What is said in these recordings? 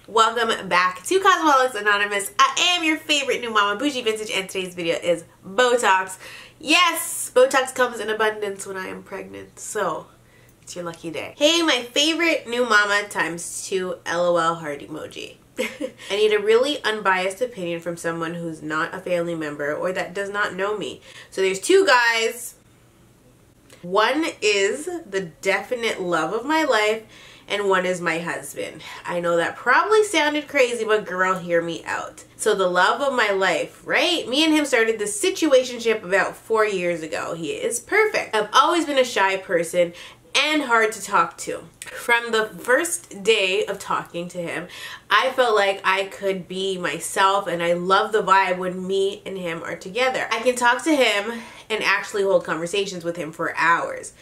Welcome back to Cosmetics Anonymous. I am your favorite new mama, Bougie Vintage, and today's video is Botox. Yes, Botox comes in abundance when I am pregnant, so it's your lucky day. Hey, my favorite new mama ×2 LOL heart emoji. I need a really unbiased opinion from someone who's not a family member or that does not know me. So there's two guys. One is the definite love of my life, and one is my husband. I know that probably sounded crazy, but girl, hear me out. So the love of my life, right? Me and him started this situationship about 4 years ago. He is perfect. I've always been a shy person and hard to talk to. From the first day of talking to him, I felt like I could be myself, and I love the vibe when me and him are together. I can talk to him and actually hold conversations with him for hours.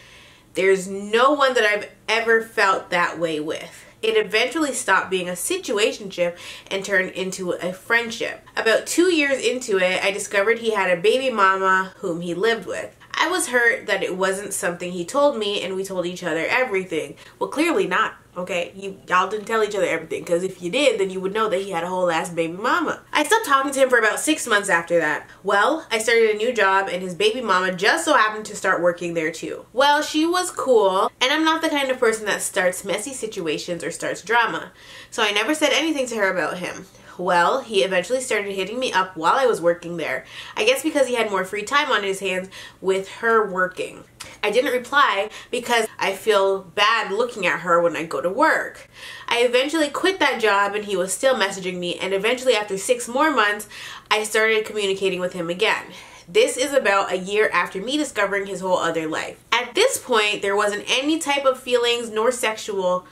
There's no one that I've ever felt that way with. It eventually stopped being a situationship and turned into a friendship. About 2 years into it, I discovered he had a baby mama whom he lived with. I was hurt that it wasn't something he told me and we told each other everything. Well, clearly not, okay? Y'all didn't tell each other everything, because if you did, then you would know that he had a whole ass baby mama. I stopped talking to him for about 6 months after that. Well, I started a new job and his baby mama just so happened to start working there too. Well, she was cool, and I'm not the kind of person that starts messy situations or starts drama, so I never said anything to her about him. Well, he eventually started hitting me up while I was working there. I guess because he had more free time on his hands with her working. I didn't reply because I feel bad looking at her when I go to work. I eventually quit that job and he was still messaging me, and eventually after 6 more months, I started communicating with him again. This is about a year after me discovering his whole other life. At this point, there wasn't any type of feelings nor sexual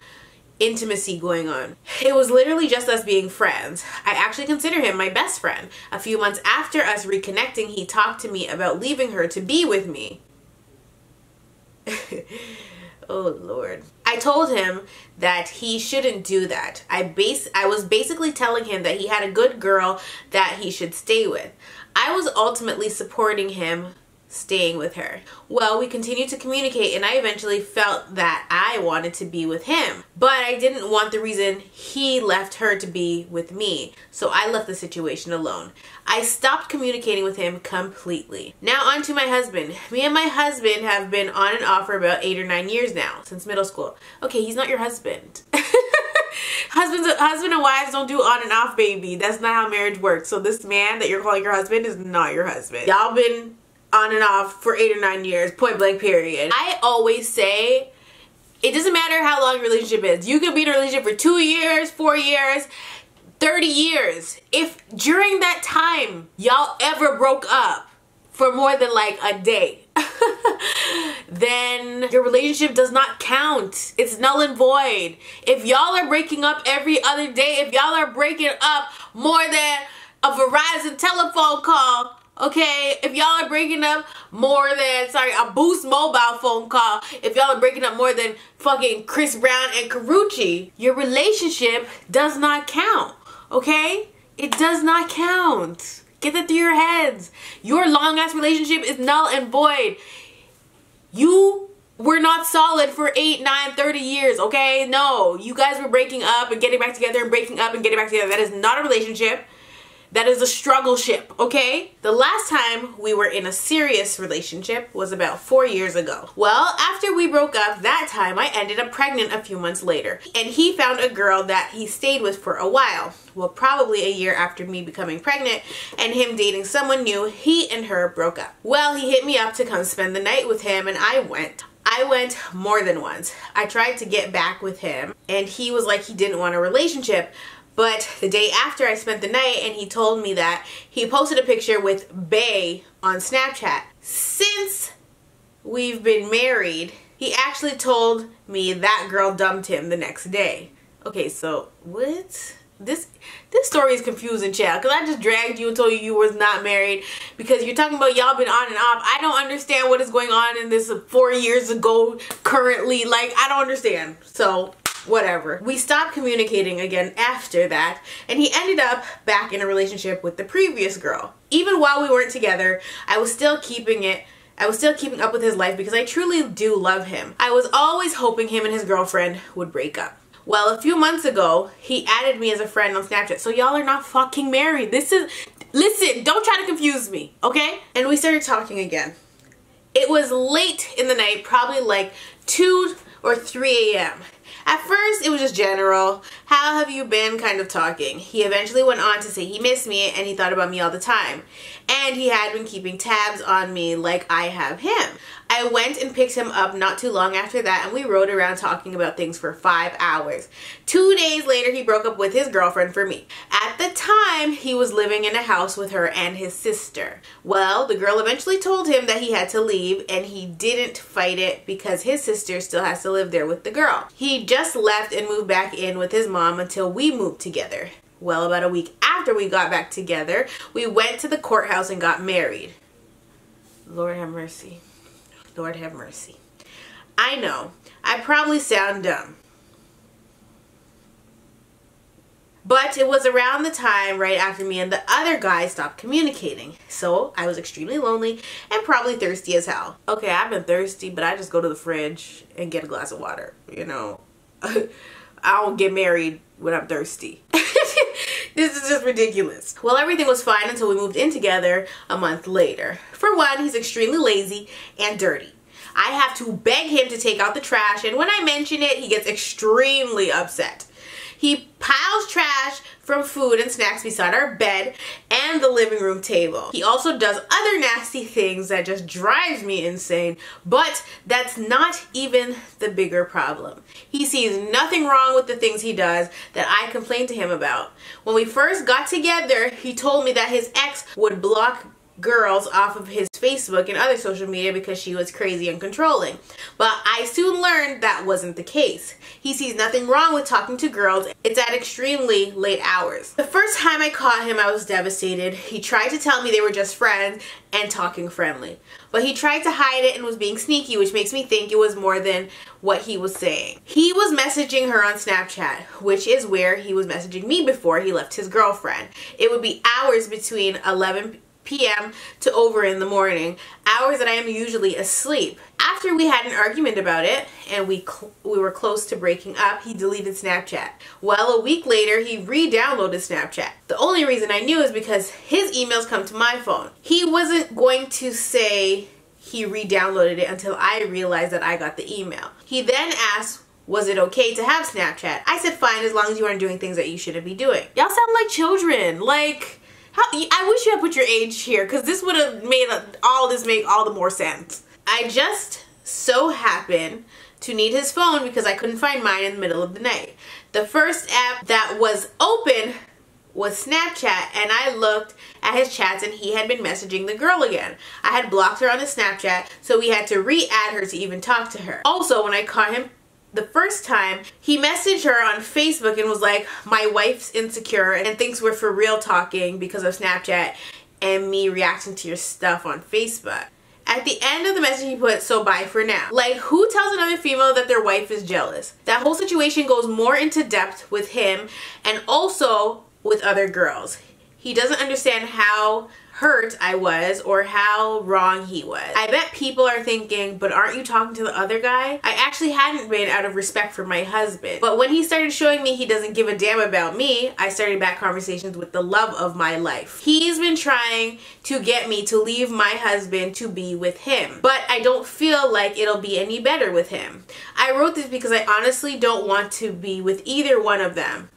intimacy going on. It was literally just us being friends. I actually consider him my best friend. A few months after us reconnecting, he talked to me about leaving her to be with me. Oh Lord. I told him that he shouldn't do that. I was basically telling him that he had a good girl that he should stay with. I was ultimately supporting him staying with her. Well, we continued to communicate, and I eventually felt that I wanted to be with him, but I didn't want the reason he left her to be with me, so I left the situation alone. I stopped communicating with him completely. Now on to my husband. Me and my husband have been on and off for about 8 or 9 years now, since middle school. Okay, he's not your husband. Husband and wives don't do on and off, baby. That's not how marriage works. So this man that you're calling your husband is not your husband. Y'all been on and off for 8 or 9 years, point blank period. I always say, it doesn't matter how long your relationship is. You could be in a relationship for 2 years, 4 years, 30 years. If during that time y'all ever broke up for more than like a day, then your relationship does not count. It's null and void. If y'all are breaking up every other day, if y'all are breaking up more than a Verizon telephone call, okay, if y'all are breaking up more than, a Boost mobile phone call, if y'all are breaking up more than fucking Chris Brown and Karuchi, your relationship does not count, okay? It does not count. Get that through your heads. Your long-ass relationship is null and void. You were not solid for 8, 9, 30 years, okay? No, you guys were breaking up and getting back together and breaking up and getting back together. That is not a relationship. That is a struggle ship, okay? The last time we were in a serious relationship was about 4 years ago. Well, after we broke up that time, I ended up pregnant a few months later. And he found a girl that he stayed with for a while. Well, probably a year after me becoming pregnant and him dating someone new, he and her broke up. Well, he hit me up to come spend the night with him, and I went. I went more than once. I tried to get back with him, and he was like he didn't want a relationship. But the day after I spent the night, and he told me that he posted a picture with Bae on Snapchat. Since we've been married, he actually told me that girl dumped him the next day. Okay, so what? This story is confusing, child, because I just dragged you and told you was not married because you're talking about y'all been on and off. I don't understand what is going on in this 4 years ago currently. Like, I don't understand. So whatever. We stopped communicating again after that, and he ended up back in a relationship with the previous girl. Even while we weren't together, I was still keeping up with his life because I truly do love him. I was always hoping him and his girlfriend would break up. Well, a few months ago, he added me as a friend on Snapchat. So y'all are not fucking married. Listen, don't try to confuse me, okay? And we started talking again. It was late in the night, probably like 2 or 3 a.m. At first, it was just general, how have you been kind of talking. He eventually went on to say he missed me and he thought about me all the time. And he had been keeping tabs on me like I have him. I went and picked him up not too long after that, and we rode around talking about things for 5 hours. 2 days later, he broke up with his girlfriend for me. At the time, he was living in a house with her and his sister. Well, the girl eventually told him that he had to leave, and he didn't fight it because his sister still has to live there with the girl. He just left and moved back in with his mom until we moved together. Well, about a week after we got back together, we went to the courthouse and got married. Lord have mercy. Lord have mercy. I know, I probably sound dumb. But it was around the time right after me and the other guy stopped communicating. So I was extremely lonely and probably thirsty as hell. Okay, I've been thirsty, but I just go to the fridge and get a glass of water, you know. I don't get married when I'm thirsty. This is just ridiculous. Well, everything was fine until we moved in together a month later. For one, he's extremely lazy and dirty. I have to beg him to take out the trash, and when I mention it, he gets extremely upset. He piles trash from food and snacks beside our bed and the living room table. He also does other nasty things that just drives me insane, but that's not even the bigger problem. He sees nothing wrong with the things he does that I complained to him about. When we first got together, he told me that his ex would block girls off of his Facebook and other social media because she was crazy and controlling. But I soon learned that wasn't the case. He sees nothing wrong with talking to girls. It's at extremely late hours. The first time I caught him, I was devastated. He tried to tell me they were just friends and talking friendly. But he tried to hide it and was being sneaky, which makes me think it was more than what he was saying. He was messaging her on Snapchat, which is where he was messaging me before he left his girlfriend. It would be hours between 11 p.m. to over in the morning, hours that I am usually asleep. After we had an argument about it and we were close to breaking up, he deleted Snapchat. Well, a week later, he re-downloaded Snapchat. The only reason I knew is because his emails come to my phone. He wasn't going to say he re-downloaded it until I realized that I got the email. He then asked, was it okay to have Snapchat? I said fine, as long as you aren't doing things that you shouldn't be doing. Y'all sound like children. Like, I wish you had put your age here, because this would have made all this make all the more sense. I just so happened to need his phone because I couldn't find mine in the middle of the night. The first app that was open was Snapchat, and I looked at his chats and he had been messaging the girl again. I had blocked her on the Snapchat, so we had to re-add her to even talk to her. Also, when I caught him the first time, he messaged her on Facebook and was like, my wife's insecure and thinks we're for real talking because of Snapchat and me reacting to your stuff on Facebook. At the end of the message he put, so bye for now. Like, who tells another female that their wife is jealous? That whole situation goes more into depth with him and also with other girls. He doesn't understand how hurt I was or how wrong he was. I bet people are thinking, but aren't you talking to the other guy? I actually hadn't been out of respect for my husband. But when he started showing me he doesn't give a damn about me, I started back conversations with the love of my life. He's been trying to get me to leave my husband to be with him, but I don't feel like it'll be any better with him. I wrote this because I honestly don't want to be with either one of them.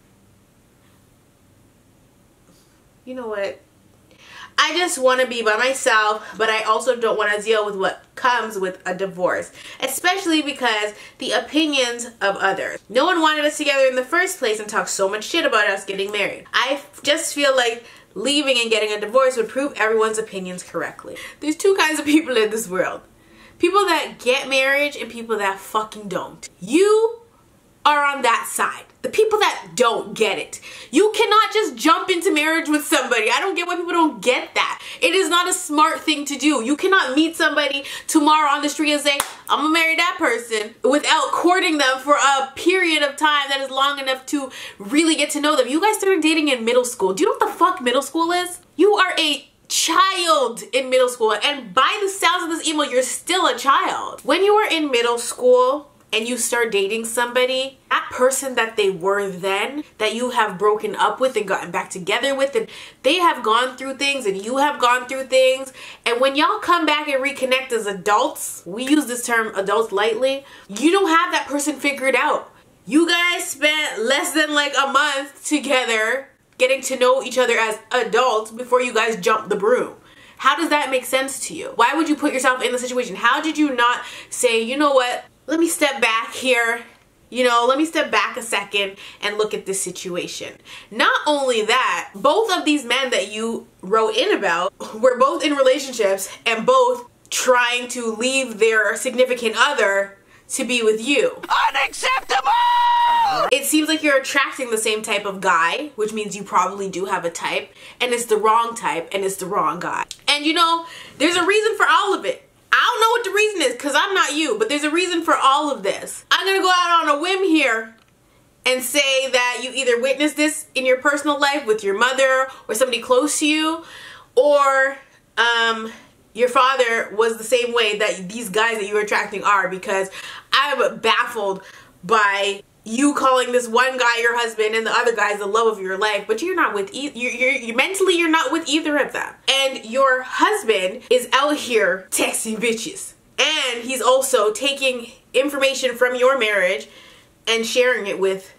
You know what? I just want to be by myself, but I also don't want to deal with what comes with a divorce, especially because the opinions of others. No one wanted us together in the first place and talked so much shit about us getting married. I just feel like leaving and getting a divorce would prove everyone's opinions correctly. There's two kinds of people in this world. People that get marriage and people that fucking don't. You are on that side. The people that don't get it. You cannot just jump into marriage with somebody. I don't get why people don't get that. It is not a smart thing to do. You cannot meet somebody tomorrow on the street and say, I'm gonna marry that person, without courting them for a period of time that is long enough to really get to know them. You guys started dating in middle school. Do you know what the fuck middle school is? You are a child in middle school, and by the sounds of this email, you're still a child. When you were in middle school, and you start dating somebody, that person that they were then, that you have broken up with and gotten back together with, and they have gone through things and you have gone through things, and when y'all come back and reconnect as adults, we use this term adults lightly, you don't have that person figured out. You guys spent less than like a month together getting to know each other as adults before you guys jumped the broom. How does that make sense to you? Why would you put yourself in the situation? How did you not say, you know what, let me step back here, you know, let me step back a second and look at this situation. Not only that, both of these men that you wrote in about were both in relationships and both trying to leave their significant other to be with you. Unacceptable! It seems like you're attracting the same type of guy, which means you probably do have a type, and it's the wrong type, and it's the wrong guy. And you know, there's a reason for all of it. I don't know what the reason is, because I'm not you, but there's a reason for all of this. I'm gonna go out on a whim here and say that you either witnessed this in your personal life with your mother or somebody close to you, or your father was the same way that these guys that you're attracting are, because I'm baffled by you calling this one guy your husband and the other guy is the love of your life, but you're not with you're mentally you're not with either of them. And your husband is out here texting bitches, and he's also taking information from your marriage and sharing it with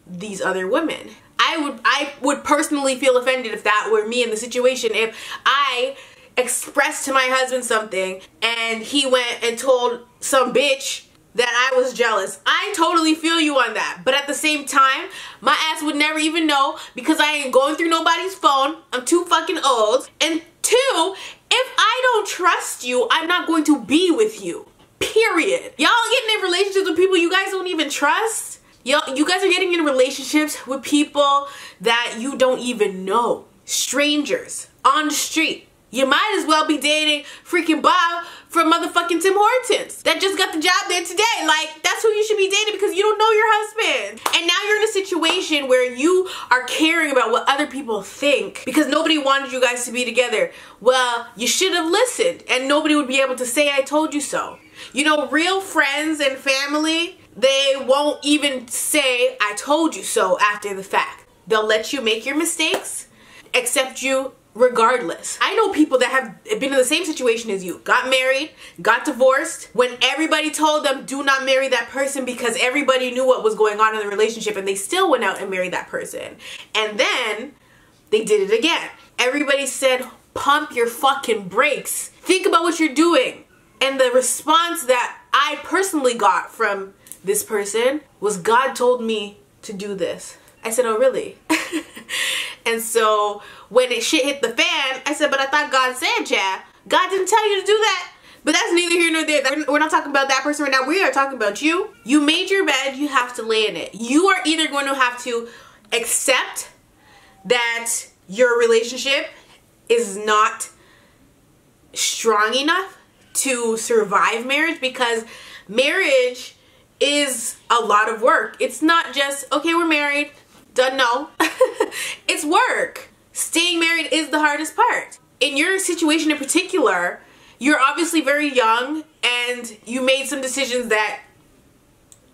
these other women. I would personally feel offended if that were me in the situation. If I expressed to my husband something and he went and told some bitch that I was jealous. I totally feel you on that. But at the same time, my ass would never even know, because I ain't going through nobody's phone. I'm too fucking old. And two, if I don't trust you, I'm not going to be with you. Period. Y'all getting in relationships with people you guys don't even trust? You guys are getting in relationships with people that you don't even know. Strangers on the street. You might as well be dating freaking Bob from motherfucking Tim Hortons that just got the job there today. Like, that's who you should be dating, because you don't know your husband. And now you're in a situation where you are caring about what other people think because nobody wanted you guys to be together. Well, you should have listened, and nobody would be able to say I told you so. You know, real friends and family, they won't even say I told you so after the fact. They'll let you make your mistakes, accept you regardless. I know people that have been in the same situation as you. Got married, got divorced, when everybody told them do not marry that person because everybody knew what was going on in the relationship, and they still went out and married that person. And then they did it again. Everybody said, pump your fucking brakes. Think about what you're doing. And the response that I personally got from this person was, God told me to do this. I said, oh really? And so when shit hit the fan, I said, but I thought God said, yeah. God didn't tell you to do that. But that's neither here nor there. We're not talking about that person right now. We are talking about you. You made your bed, you have to lay in it. You are either going to have to accept that your relationship is not strong enough to survive marriage, because marriage is a lot of work. It's not just, okay, we're married, done. No. It's work. Staying married is the hardest part. In your situation in particular, you're obviously very young and you made some decisions that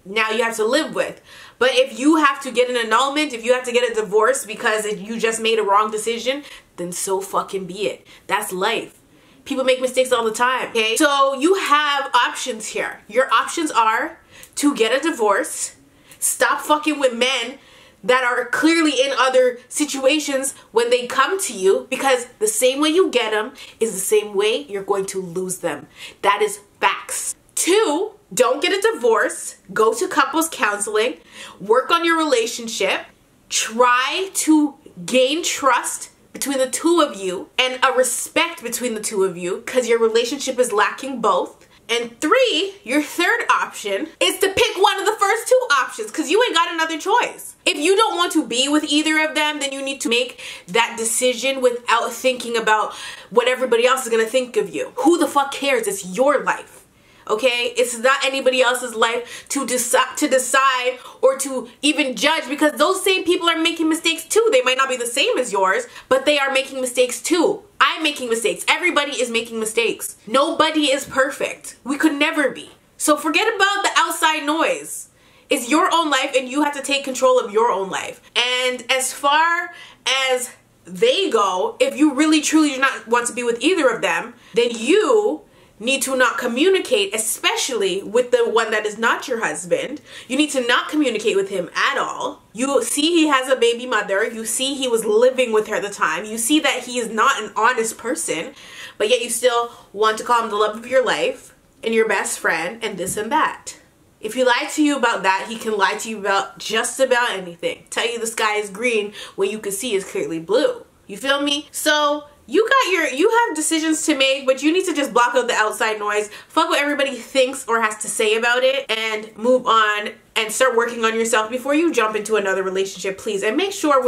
now you have to live with. But if you have to get an annulment, if you have to get a divorce because you just made a wrong decision, then so fucking be it. That's life. People make mistakes all the time, okay? So you have options here. Your options are to get a divorce, stop fucking with men that are clearly in other situations when they come to you, because the same way you get them is the same way you're going to lose them. That is facts. 2, don't get a divorce. Go to couples counseling. Work on your relationship. Try to gain trust between the two of you and a respect between the two of you, because your relationship is lacking both. And 3, your third option is to pick one of the first 2 options, because you ain't got another choice. If you don't want to be with either of them, then you need to make that decision without thinking about what everybody else is going to think of you. Who the fuck cares? It's your life. Okay? It's not anybody else's life to decide or to even judge, because those same people are making mistakes too. They might not be the same as yours, but they are making mistakes too. I'm making mistakes. Everybody is making mistakes. Nobody is perfect. We could never be. So forget about the outside noise. It's your own life and you have to take control of your own life. And as far as they go, if you really truly do not want to be with either of them, then you need to not communicate, especially with the one that is not your husband. You need to not communicate with him at all. You see he has a baby mother. You see he was living with her at the time. You see that he is not an honest person, but yet you still want to call him the love of your life and your best friend and this and that. If he lied to you about that, he can lie to you about just about anything. Tell you the sky is green when you can see it's clearly blue. You feel me? So you have decisions to make, but you need to just block out the outside noise. Fuck what everybody thinks or has to say about it and move on and start working on yourself before you jump into another relationship, please. And make sure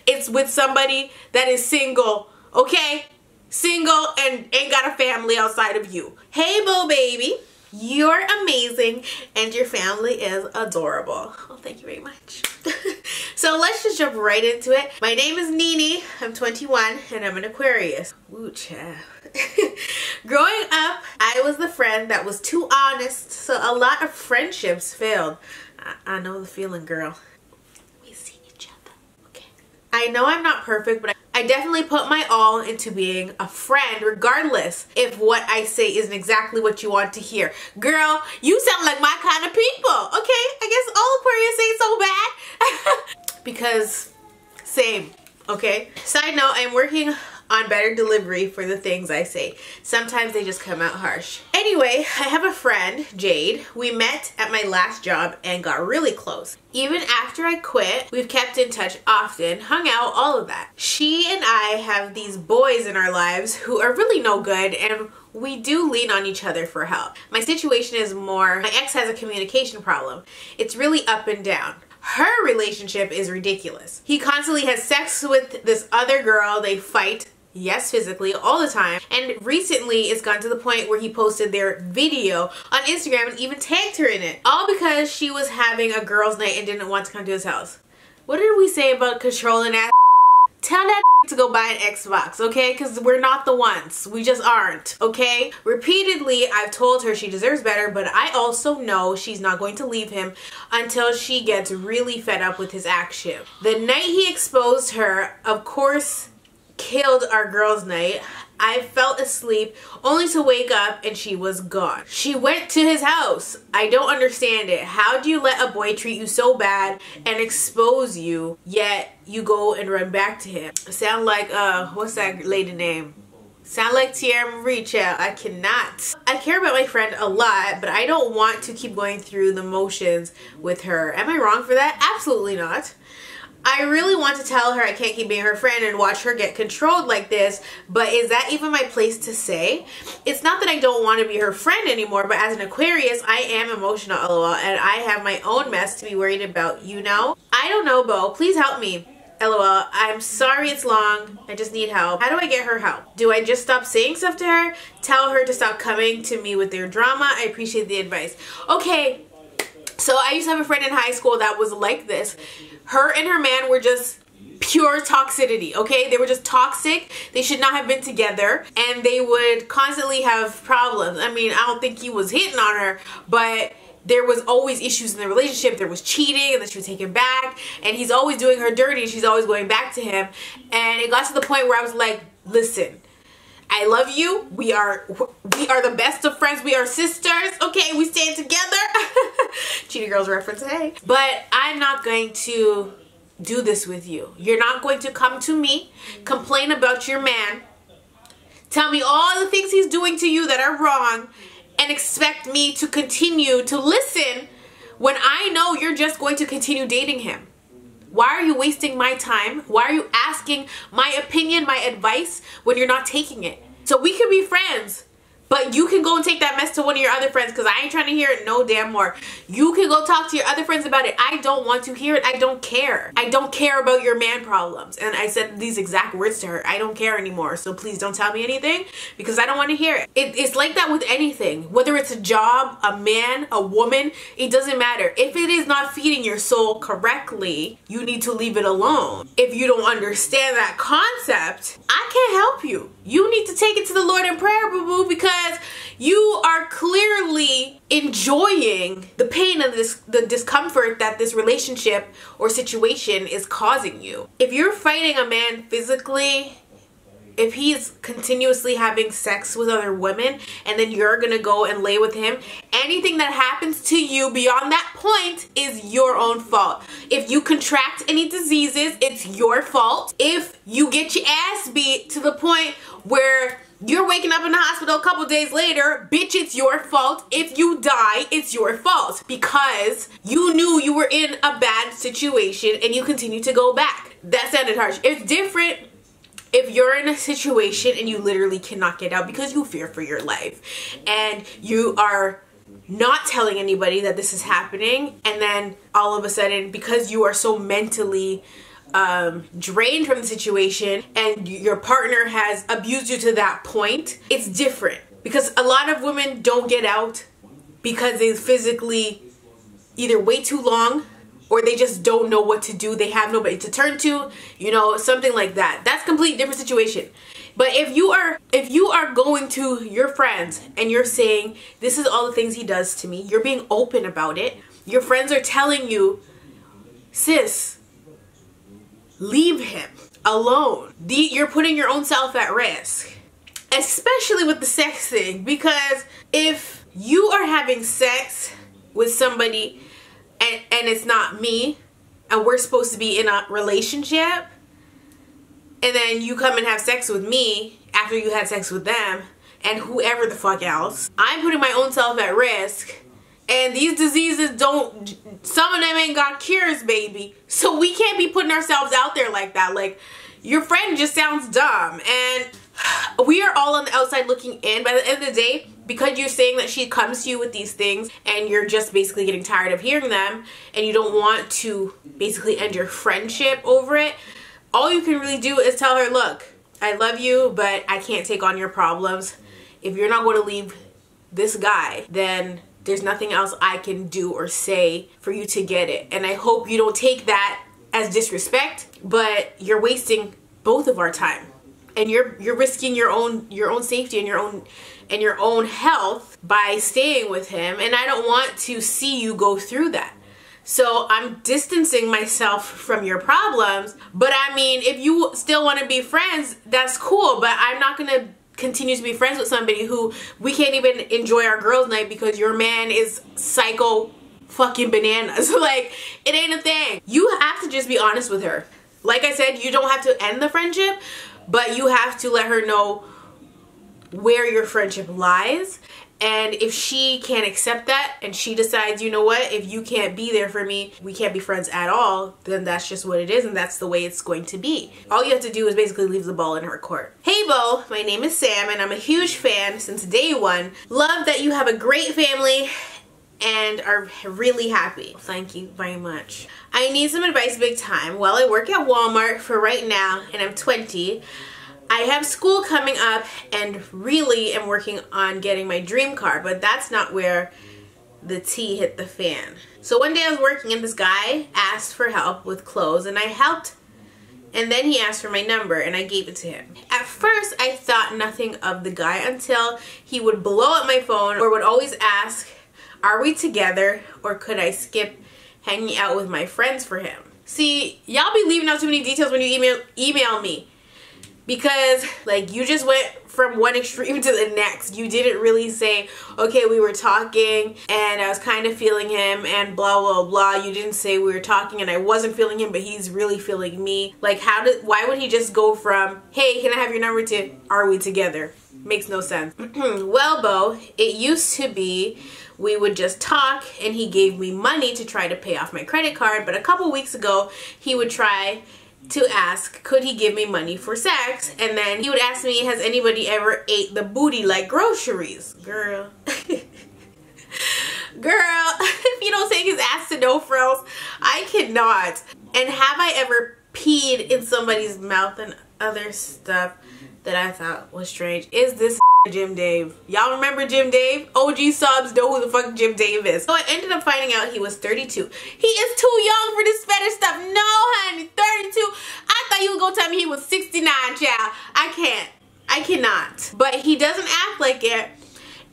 it's with somebody that is single, okay? Single and ain't got a family outside of you. Hey, Bo baby. You're amazing and your family is adorable. Oh, thank you very much. So let's just jump right into it. My name is Nini. I'm 21 and I'm an Aquarius. Ooh, child. Growing up, I was the friend that was too honest, so a lot of friendships failed. I know the feeling, girl. We see each other, okay? I know I'm not perfect, but I definitely put my all into being a friend, regardless if what I say isn't exactly what you want to hear. Girl, you sound like my kind of people, okay? I guess all Aquarius ain't so bad. Because, same, okay? Side note, I'm working on better delivery for the things I say. Sometimes they just come out harsh. Anyway, I have a friend, Jade. We met at my last job and got really close. Even after I quit, we've kept in touch often, hung out, all of that. She and I have these boys in our lives who are really no good, and we do lean on each other for help. My situation is more, my ex has a communication problem. It's really up and down. Her relationship is ridiculous. He constantly has sex with this other girl. They fight. Yes, physically, all the time. And recently, it's gotten to the point where he posted their video on Instagram and even tagged her in it. All because she was having a girls' night and didn't want to come to his house. What did we say about controlling ass? Tell that to go buy an Xbox, okay? Because we're not the ones. We just aren't, okay? Repeatedly, I've told her she deserves better, but I also know she's not going to leave him until she gets really fed up with his action. The night he exposed her, of course, killed our girls' night. I fell asleep only to wake up and she was gone. She went to his house. I don't understand it. How do you let a boy treat you so bad and expose you, yet you go and run back to him? Sound like, what's that lady name? Sound like Tierra Marie, child. I cannot. I care about my friend a lot, but I don't want to keep going through the motions with her. Am I wrong for that? Absolutely not. I really want to tell her I can't keep being her friend and watch her get controlled like this, but is that even my place to say? It's not that I don't want to be her friend anymore, but as an Aquarius, I am emotional, lol, and I have my own mess to be worried about, you know? I don't know, Bo. Please help me. LOL. I'm sorry it's long. I just need help. How do I get her help? Do I just stop saying stuff to her? Tell her to stop coming to me with their drama? I appreciate the advice. Okay, so I used to have a friend in high school that was like this. Her and her man were just pure toxicity, okay? They were just toxic. They should not have been together, and they would constantly have problems. I mean, I don't think he was hitting on her, but there was always issues in the relationship. There was cheating, and then she would take him back, and he's always doing her dirty, and she's always going back to him. And it got to the point where I was like, listen, I love you. We are the best of friends. We are sisters. Okay, we stand together. Cheetah Girls reference, hey. But I'm not going to do this with you. You're not going to come to me, complain about your man, tell me all the things he's doing to you that are wrong, and expect me to continue to listen when I know you're just going to continue dating him. Why are you wasting my time? Why are you asking my opinion, my advice, when you're not taking it? So we can be friends, but you can go and take that mess to one of your other friends, because I ain't trying to hear it no damn more. You can go talk to your other friends about it. I don't want to hear it. I don't care. I don't care about your man problems. And I said these exact words to her. I don't care anymore, so please don't tell me anything, because I don't want to hear it. It's like that with anything. Whether it's a job, a man, a woman, it doesn't matter. If it is not feeding your soul correctly, you need to leave it alone. If you don't understand that concept, I can't help you. You need to take it to the Lord in prayer, boo-boo, because because you are clearly enjoying the pain of the discomfort that this relationship or situation is causing you. If you're fighting a man physically, if he's continuously having sex with other women and then you're gonna go and lay with him, anything that happens to you beyond that point is your own fault. If you contract any diseases, it's your fault. If you get your ass beat to the point where you're waking up in the hospital a couple days later, bitch, it's your fault. If you die, it's your fault because you knew you were in a bad situation and you continue to go back. That sounded harsh. It's different if you're in a situation and you literally cannot get out because you fear for your life and you are not telling anybody that this is happening, and then all of a sudden, because you are so mentally drained from the situation and your partner has abused you to that point, it's different. Because a lot of women don't get out because they physically either wait too long or they just don't know what to do. They have nobody to turn to, you know, something like that. That's a completely different situation. But if you are going to your friends and you're saying, this is all the things he does to me, you're being open about it, your friends are telling you, sis, leave him alone. You're putting your own self at risk, especially with the sex thing, because if you are having sex with somebody and it's not me, and we're supposed to be in a relationship, and then you come and have sex with me after you had sex with them and whoever the fuck else, I'm putting my own self at risk. And these diseases don't, some of them ain't got cures, baby. So we can't be putting ourselves out there like that. Like, your friend just sounds dumb. And we are all on the outside looking in. By the end of the day, because you're saying that she comes to you with these things and you're just basically getting tired of hearing them and you don't want to basically end your friendship over it, all you can really do is tell her, look, I love you, but I can't take on your problems. If you're not going to leave this guy, then there's nothing else I can do or say for you to get it. And I hope you don't take that as disrespect, but you're wasting both of our time. And you're risking your own safety and your own health by staying with him, and I don't want to see you go through that. So I'm distancing myself from your problems. But I mean, if you still want to be friends, that's cool, but I'm not going to continue to be friends with somebody who we can't even enjoy our girls' night because your man is psycho fucking bananas. Like, it ain't a thing. You have to just be honest with her. Like I said, you don't have to end the friendship, but you have to let her know where your friendship lies. And if she can't accept that and she decides, you know what, if you can't be there for me, we can't be friends at all, then that's just what it is and that's the way it's going to be. All you have to do is basically leave the ball in her court. Hey Bo, my name is Sam and I'm a huge fan since day one. Love that you have a great family and are really happy. Thank you very much. I need some advice big time. Well, I work at Walmart for right now and I'm 20. I have school coming up and really am working on getting my dream car, but that's not where the tea hit the fan. So one day I was working and this guy asked for help with clothes and I helped, and then he asked for my number and I gave it to him. At first I thought nothing of the guy until he would blow up my phone or would always ask, are we together or could I skip hanging out with my friends for him? See, y'all be leaving out too many details when you email me. Because, like, you just went from one extreme to the next. You didn't really say, okay, we were talking and I was kind of feeling him and blah, blah, blah. You didn't say we were talking and I wasn't feeling him, but he's really feeling me. Like, why would he just go from, hey, can I have your number to, are we together? Makes no sense. Well, Bo, it used to be we would just talk and he gave me money to try to pay off my credit card. But a couple weeks ago, he would try to ask, could he give me money for sex? And then he would ask me, has anybody ever ate the booty like groceries? Girl. Girl, if you don't take his ass to no frills, I cannot. And have I ever peed in somebody's mouth and other stuff that I thought was strange? Is this Jim Dave? Y'all remember Jim Dave? OG subs know who the fuck Jim Dave is. So I ended up finding out he was 32. He is too young for this fetish stuff. No, honey, 32. I thought you were gonna tell me he was 69, child. I can't. I cannot. But he doesn't act like it.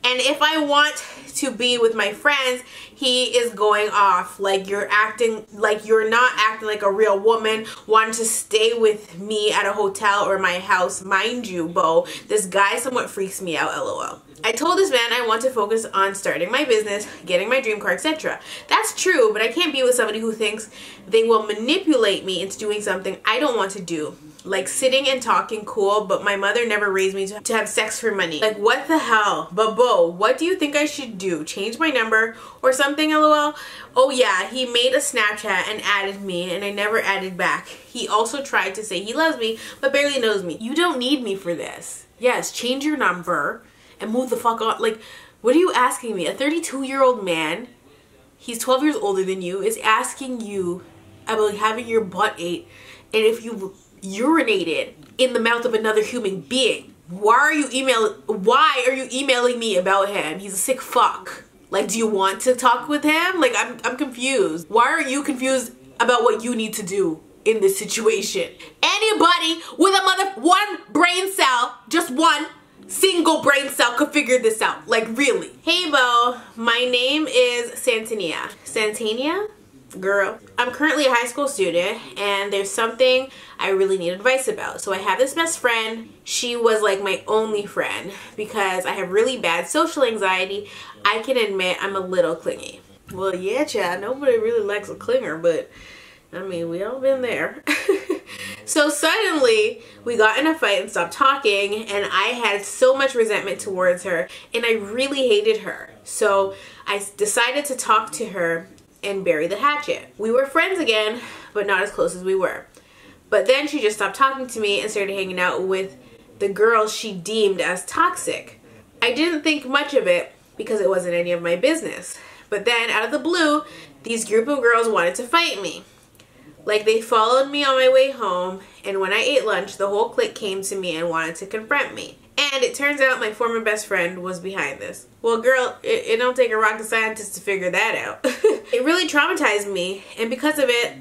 And if I want to be with my friends, he is going off like you're not acting like a real woman, wanting to stay with me at a hotel or my house. Mind you, Bo, this guy somewhat freaks me out, lol. I told this man I want to focus on starting my business, getting my dream car, etc. That's true, but I can't be with somebody who thinks they will manipulate me into doing something I don't want to do. Like sitting and talking cool, but my mother never raised me to have sex for money. Like what the hell? But Bo, what do you think I should do? Change my number or something, lol? Oh yeah, he made a Snapchat and added me and I never added back. He also tried to say he loves me, but barely knows me. You don't need me for this. Yes, change your number and move the fuck on. Like, what are you asking me? A 32-year-old man, he's 12 years older than you, is asking you about having your butt ate and if you urinated in the mouth of another human being. Why are you emailing me about him? He's a sick fuck. Like, do you want to talk with him? Like, I'm confused. Why are you confused about what you need to do in this situation? Anybody with one brain cell, just one single brain cell, could figure this out. Like, really. Hey Bo, my name is Santania. Santania? Girl, I'm currently a high school student and there's something I really need advice about. So I have this best friend. She was like my only friend because I have really bad social anxiety. I can admit I'm a little clingy. Well, yeah, child, nobody really likes a clinger, but I mean, we all been there. So suddenly we got in a fight and stopped talking, and I had so much resentment towards her and I really hated her. So I decided to talk to her and bury the hatchet. We were friends again, but not as close as we were. But then she just stopped talking to me and started hanging out with the girls she deemed as toxic. I didn't think much of it because it wasn't any of my business. But then out of the blue, these group of girls wanted to fight me. Like, they followed me on my way home, and when I ate lunch, the whole clique came to me and wanted to confront me. And it turns out my former best friend was behind this. Well, girl, it don't take a rocket scientist to figure that out. It really traumatized me, and because of it,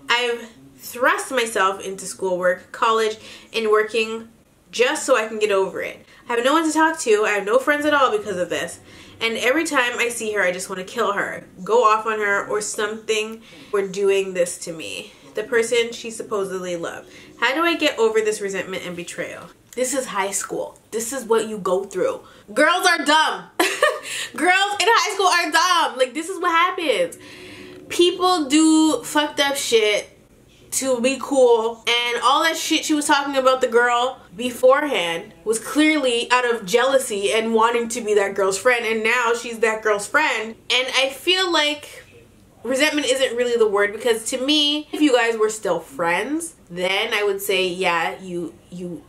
I've thrust myself into schoolwork, college, and working just so I can get over it. I have no one to talk to. I have no friends at all because of this. And every time I see her, I just want to kill her, go off on her, or something for doing this to me. The person she supposedly loved. How do I get over this resentment and betrayal? This is high school. This is what you go through. Girls are dumb. Girls in high school are dumb. Like, this is what happens. People do fucked up shit to be cool, and all that shit she was talking about the girl beforehand was clearly out of jealousy and wanting to be that girl's friend, and now she's that girl's friend. And I feel like resentment isn't really the word, because to me, if you guys were still friends, then I would say, yeah, you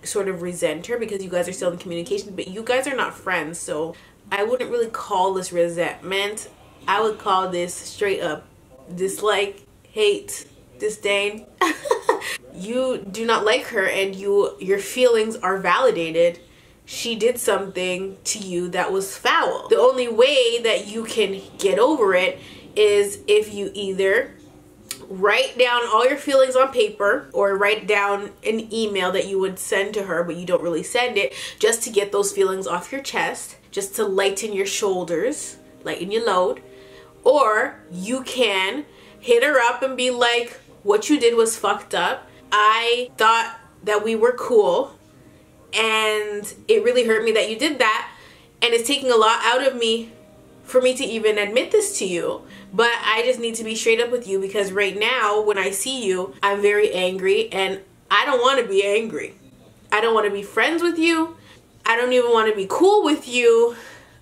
sort of resent her because you guys are still in communication, but you guys are not friends, so I wouldn't really call this resentment. I would call this straight up dislike, hate, disdain. You do not like her, and your feelings are validated. She did something to you that was foul. The only way that you can get over it is if you either write down all your feelings on paper or write down an email that you would send to her, but you don't really send it, just to get those feelings off your chest, just to lighten your shoulders, lighten your load. Or you can hit her up and be like, what you did was fucked up. I thought that we were cool, and it really hurt me that you did that, and it's taking a lot out of me for me to even admit this to you, but I just need to be straight up with you, because right now when I see you, I'm very angry, and I don't want to be angry. I don't want to be friends with you. I don't even want to be cool with you,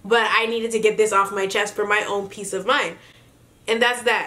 but I needed to get this off my chest for my own peace of mind. And that's that.